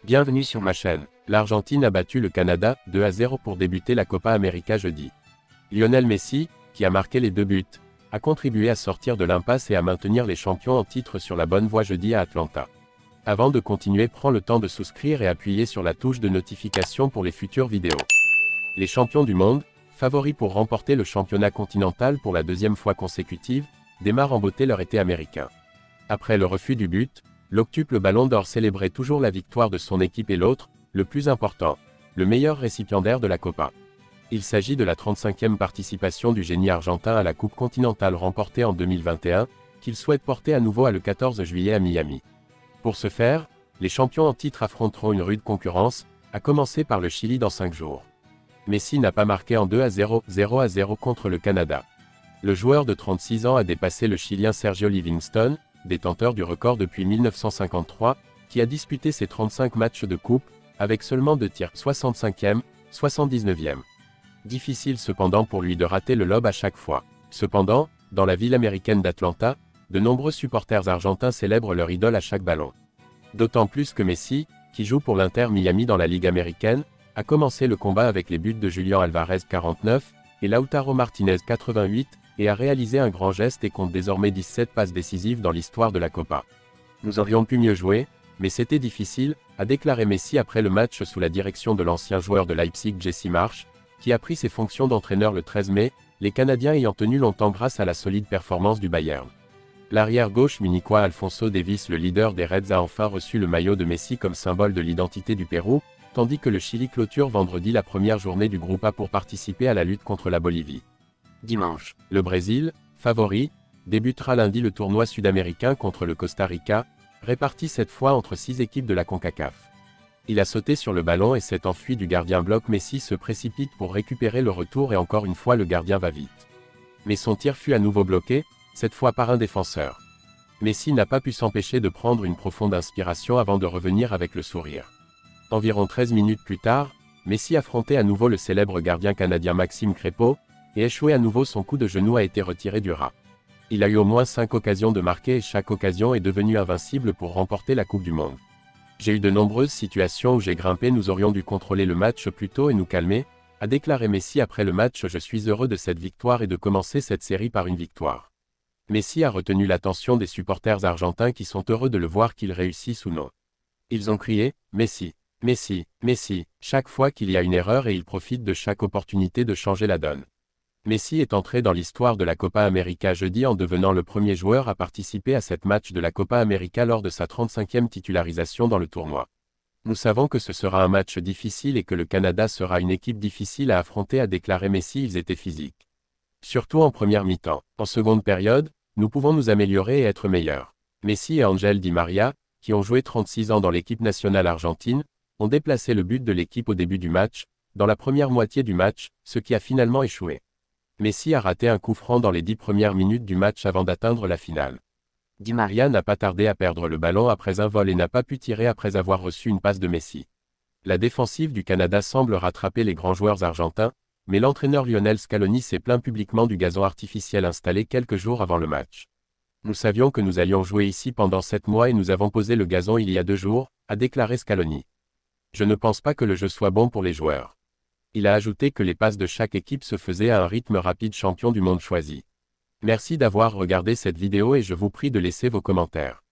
Bienvenue sur ma chaîne. L'Argentine a battu le Canada 2-0 pour débuter la Copa América jeudi. Lionel Messi, qui a marqué les 2 buts, a contribué à sortir de l'impasse et à maintenir les champions en titre sur la bonne voie jeudi à Atlanta. Avant de continuer, prends le temps de souscrire et appuyer sur la touche de notification pour les futures vidéos. Les champions du monde, favoris pour remporter le championnat continental pour la 2e fois consécutive, démarrent en beauté leur été américain. Après le refus du but, l'octuple Ballon d'Or célébrait toujours la victoire de son équipe et l'autre, le plus important, le meilleur récipiendaire de la Copa. Il s'agit de la 35e participation du génie argentin à la Coupe continentale remportée en 2021, qu'il souhaite porter à nouveau le 14 juillet à Miami. Pour ce faire, les champions en titre affronteront une rude concurrence, à commencer par le Chili dans 5 jours. Messi n'a pas marqué en 2-0, 0-0 contre le Canada. Le joueur de 36 ans a dépassé le Chilien Sergio Livingston, détenteur du record depuis 1953, qui a disputé ses 35 matchs de coupe, avec seulement 2 tirs, 65e, 79e. Difficile cependant pour lui de rater le lob à chaque fois. Cependant, dans la ville américaine d'Atlanta, de nombreux supporters argentins célèbrent leur idole à chaque ballon. D'autant plus que Messi, qui joue pour l'Inter Miami dans la Ligue américaine, a commencé le combat avec les buts de Julián Alvarez 49 et Lautaro Martinez 88, et a réalisé un grand geste et compte désormais 17 passes décisives dans l'histoire de la Copa. Nous aurions pu mieux jouer, mais c'était difficile, a déclaré Messi après le match sous la direction de l'ancien joueur de Leipzig Jesse Marsch, qui a pris ses fonctions d'entraîneur le 13 mai, les Canadiens ayant tenu longtemps grâce à la solide performance du Bayern. L'arrière gauche munichois Alphonso Davies, le leader des Reds, a enfin reçu le maillot de Messi comme symbole de l'identité du Pérou, tandis que le Chili clôture vendredi la première journée du groupe A pour participer à la lutte contre la Bolivie. Dimanche, le Brésil, favori, débutera lundi le tournoi sud-américain contre le Costa Rica, réparti cette fois entre 6 équipes de la CONCACAF. Il a sauté sur le ballon et s'est enfui du gardien bloc. Messi se précipite pour récupérer le retour et encore une fois le gardien va vite. Mais son tir fut à nouveau bloqué, cette fois par un défenseur. Messi n'a pas pu s'empêcher de prendre une profonde inspiration avant de revenir avec le sourire. Environ 13 minutes plus tard, Messi affrontait à nouveau le célèbre gardien canadien Maxime Crépeau, et échoué à nouveau, son coup de genou a été retiré du rat. Il a eu au moins 5 occasions de marquer et chaque occasion est devenue invincible pour remporter la Coupe du Monde. J'ai eu de nombreuses situations où j'ai grimpé, nous aurions dû contrôler le match plus tôt et nous calmer, a déclaré Messi après le match. Je suis heureux de cette victoire et de commencer cette série par une victoire. Messi a retenu l'attention des supporters argentins qui sont heureux de le voir qu'il réussisse ou non. Ils ont crié « Messi, Messi, Messi » chaque fois qu'il y a une erreur et ils profitent de chaque opportunité de changer la donne. Messi est entré dans l'histoire de la Copa América jeudi en devenant le premier joueur à participer à cette match de la Copa América lors de sa 35e titularisation dans le tournoi. Nous savons que ce sera un match difficile et que le Canada sera une équipe difficile à affronter, a déclaré Messi. Ils étaient physiques. Surtout en première mi-temps. En seconde période, nous pouvons nous améliorer et être meilleurs. Messi et Ángel Di María, qui ont joué 36 ans dans l'équipe nationale argentine, ont déplacé le but de l'équipe au début du match, dans la première moitié du match, ce qui a finalement échoué. Messi a raté un coup franc dans les 10 premières minutes du match avant d'atteindre la finale. Di María n'a pas tardé à perdre le ballon après un vol et n'a pas pu tirer après avoir reçu une passe de Messi. La défensive du Canada semble rattraper les grands joueurs argentins, mais l'entraîneur Lionel Scaloni s'est plaint publiquement du gazon artificiel installé quelques jours avant le match. Nous savions que nous allions jouer ici pendant 7 mois et nous avons posé le gazon il y a 2 jours, a déclaré Scaloni. Je ne pense pas que le jeu soit bon pour les joueurs. Il a ajouté que les passes de chaque équipe se faisaient à un rythme rapide. Champion du monde choisi. Merci d'avoir regardé cette vidéo et je vous prie de laisser vos commentaires.